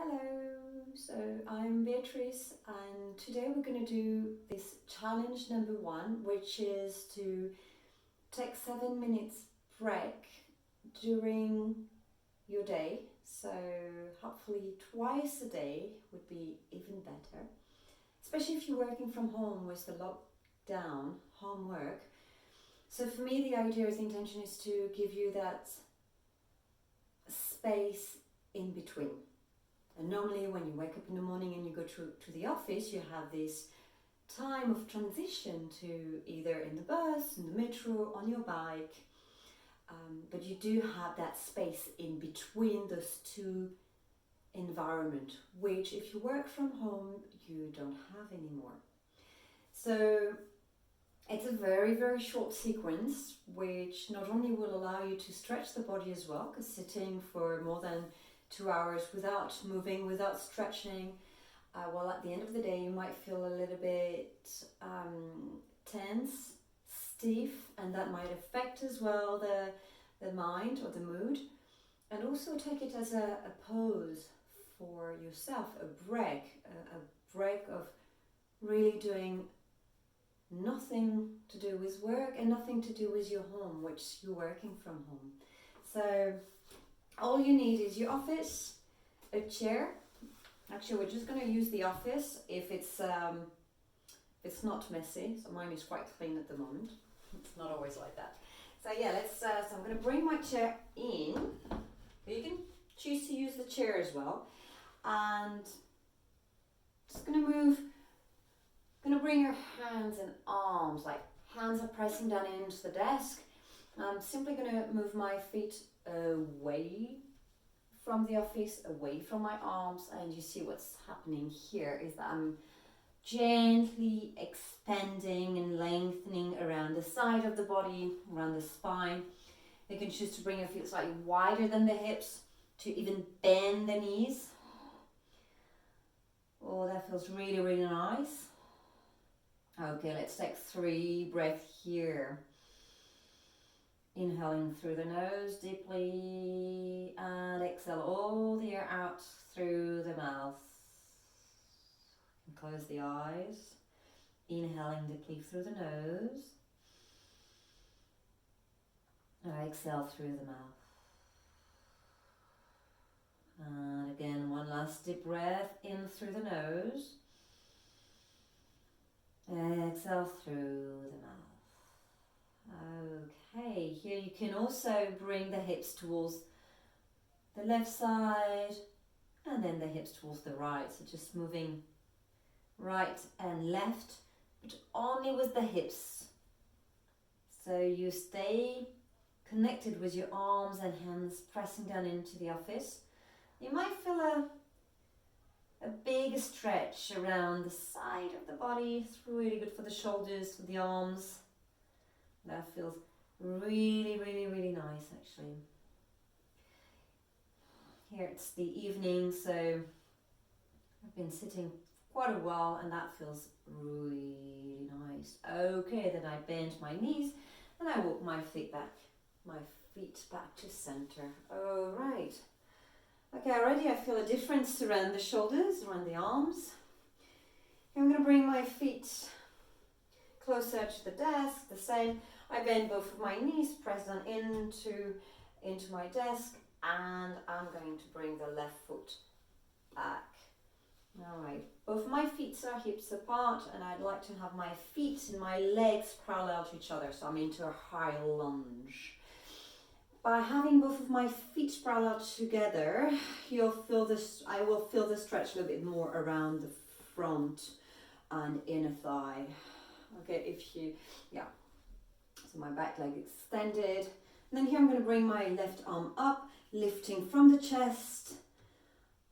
Hello, so I'm Beatrice and today we're going to do this challenge number 1, which is to take 7 minutes break during your day. So hopefully twice a day would be even better, especially if you're working from home with the lockdown, homework. So for me the idea is the intention is to give you that space in between. And normally when you wake up in the morning and you go to the office, you have this time of transition to either in the bus, in the metro, on your bike. But you do have that space in between those two environments, which if you work from home, you don't have anymore. So it's a very, very short sequence, which not only will allow you to stretch the body as well, because sitting for more than 2 hours without moving, without stretching, well, at the end of the day you might feel a little bit tense, stiff, and that might affect as well the mind or the mood. And also take it as a pause for yourself, a break of really doing nothing to do with work and nothing to do with your home, which you're working from home. So all you need is your office, a chair. Actually, we're just going to use the office if it's not messy. So mine is quite clean at the moment. It's not always like that. So yeah, let's. So I'm going to bring my chair in. You can choose to use the chair as well, and just going to move. Going to bring your hands and arms, like hands are pressing down into the desk. I'm simply going to move my feet away from the office, away from my arms, and you see what's happening here is that I'm gently expanding and lengthening around the side of the body, around the spine. You can choose to bring your feet slightly wider than the hips to even bend the knees. Oh, that feels really, really nice. Okay, let's take 3 breaths here. Inhaling through the nose deeply and exhale all the air out through the mouth. And close the eyes. Inhaling deeply through the nose. And exhale through the mouth. And again, one last deep breath in through the nose. Exhale through the mouth. Okay, here you can also bring the hips towards the left side and then the hips towards the right. So just moving right and left, but only with the hips. So you stay connected with your arms and hands pressing down into the office. You might feel a big stretch around the side of the body. It's really good for the shoulders, for the arms. That feels really, really, really nice actually. Here it's the evening, so I've been sitting quite a while and that feels really nice. Okay, then I bend my knees and I walk my feet back to center. All right. Okay, already I feel a difference around the shoulders, around the arms. I'm going to bring my feet closer to the desk, the same. I bend both of my knees, press down into my desk, and I'm going to bring the left foot back. All right, both my feet are hips apart, and I'd like to have my feet and my legs parallel to each other, so I'm into a high lunge. By having both of my feet parallel together, you'll feel this. I will feel the stretch a little bit more around the front and inner thigh. Okay, so my back leg extended. And then here I'm going to bring my left arm up, lifting from the chest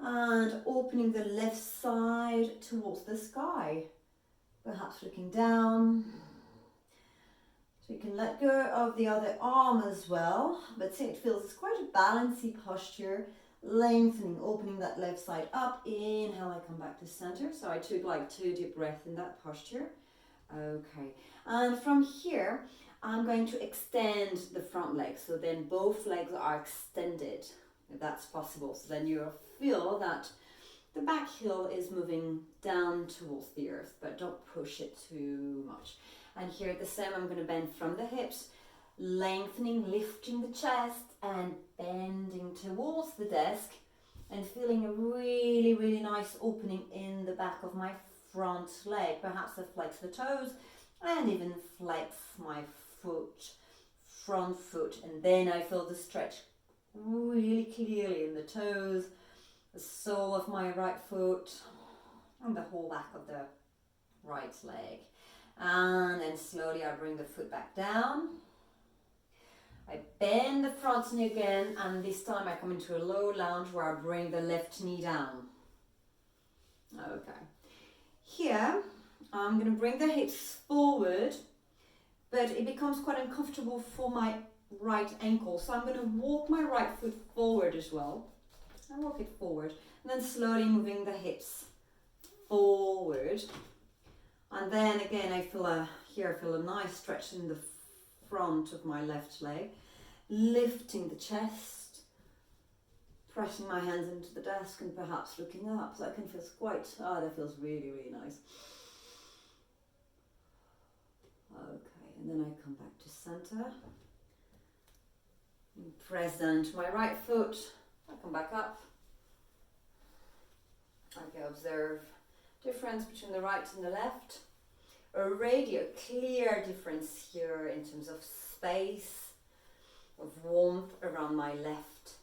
and opening the left side towards the sky. Perhaps looking down. So you can let go of the other arm as well, but see, it feels it's quite a balancy posture, lengthening, opening that left side up. Inhale, I come back to center. So I took like 2 deep breaths in that posture. Okay, and from here, I'm going to extend the front leg. So then both legs are extended, if that's possible. So then you'll feel that The back heel is moving down towards the earth, but don't push it too much. And here the same, I'm going to bend from the hips, lengthening, lifting the chest and bending towards the desk and feeling a really, really nice opening in the back of my front leg. Perhaps I flex the toes and even flex my foot, front foot, and then I feel the stretch really clearly in the toes, the sole of my right foot, and the whole back of the right leg. And then slowly I bring the foot back down. I bend the front knee again, and this time I come into a low lunge where I bring the left knee down. Okay. Here, I'm going to bring the hips forward, but it becomes quite uncomfortable for my right ankle. So I'm going to walk my right foot forward as well. I walk it forward, and then slowly moving the hips forward. And then again, I feel a nice stretch in the front of my left leg, lifting the chest, pressing my hands into the desk and perhaps looking up. So that can feel that feels really, really nice. Okay, and then I come back to center. And press down into my right foot. I come back up. Okay, observe difference between the right and the left. Already a clear difference here in terms of space, of warmth around my left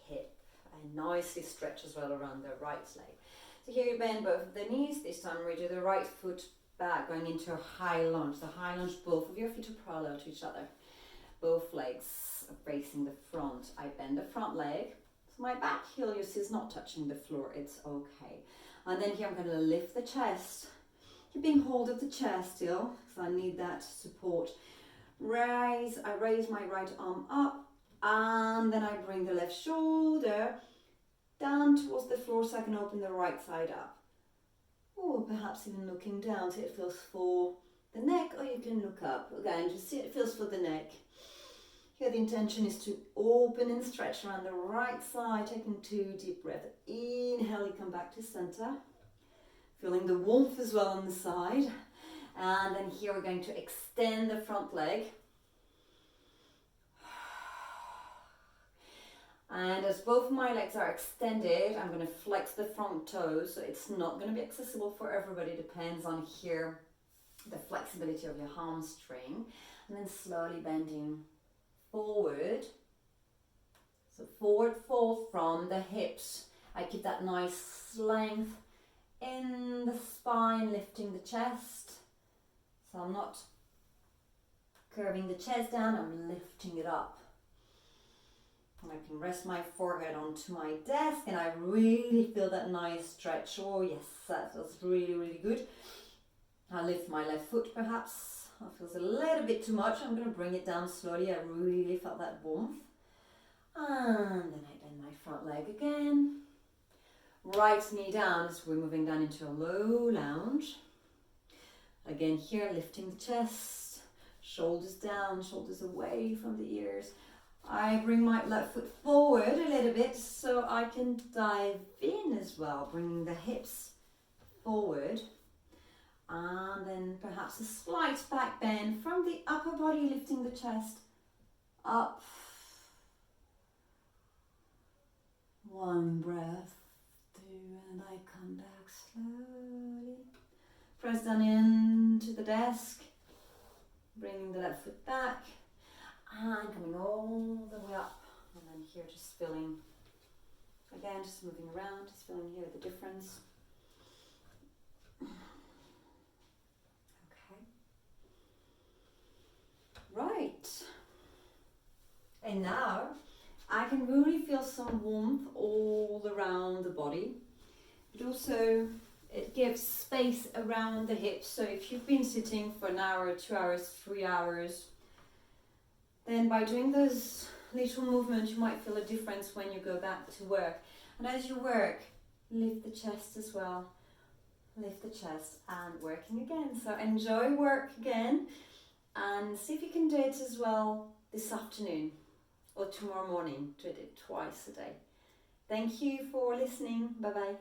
hip, and nicely stretch as well around the right leg. So here you bend both of the knees. This time we do the right foot back, going into a high lunge. The high lunge, both of your feet are parallel to each other. Both legs are facing the front. I bend the front leg. So my back heel, you see, is not touching the floor. It's okay. And then here I'm going to lift the chest. Keeping hold of the chest still, because I need that support. I raise my right arm up, and then I bring the left shoulder down towards the floor so I can open the right side up. Or perhaps even looking down, so it feels for the neck, or you can look up. Again, just see it feels for the neck. Here the intention is to open and stretch around the right side, taking 2 deep breaths. Inhale, you come back to center. Feeling the warmth as well on the side. And then here we're going to extend the front leg. And as both my legs are extended, I'm going to flex the front toes. So it's not going to be accessible for everybody. It depends on here, the flexibility of your hamstring. And then slowly bending forward. So forward fold from the hips. I keep that nice length in the spine, lifting the chest. So I'm not curving the chest down, I'm lifting it up. And I can rest my forehead onto my desk, and I really feel that nice stretch. Oh yes, that feels really, really good. I lift my left foot perhaps. That feels a little bit too much. I'm going to bring it down slowly. I really felt that warmth. And then I bend my front leg again. Right knee down as we're moving down into a low lunge. Again here, lifting the chest, shoulders down, shoulders away from the ears. I bring my left foot forward a little bit so I can dive in as well, bringing the hips forward. And then perhaps a slight back bend from the upper body, lifting the chest up. One breath. And I come back slowly. Press down into the desk, bringing the left foot back, and coming all the way up. And then here, just feeling, again, just moving around, just feeling here the difference. Okay. Right. And now, I can really feel some warmth all around the body. But also, it gives space around the hips. So if you've been sitting for an hour, 2 hours, 3 hours, then by doing those little movements, you might feel a difference when you go back to work. And as you work, lift the chest as well. Lift the chest and working again. So enjoy work again, and see if you can do it as well this afternoon or tomorrow morning. Do it twice a day. Thank you for listening. Bye bye.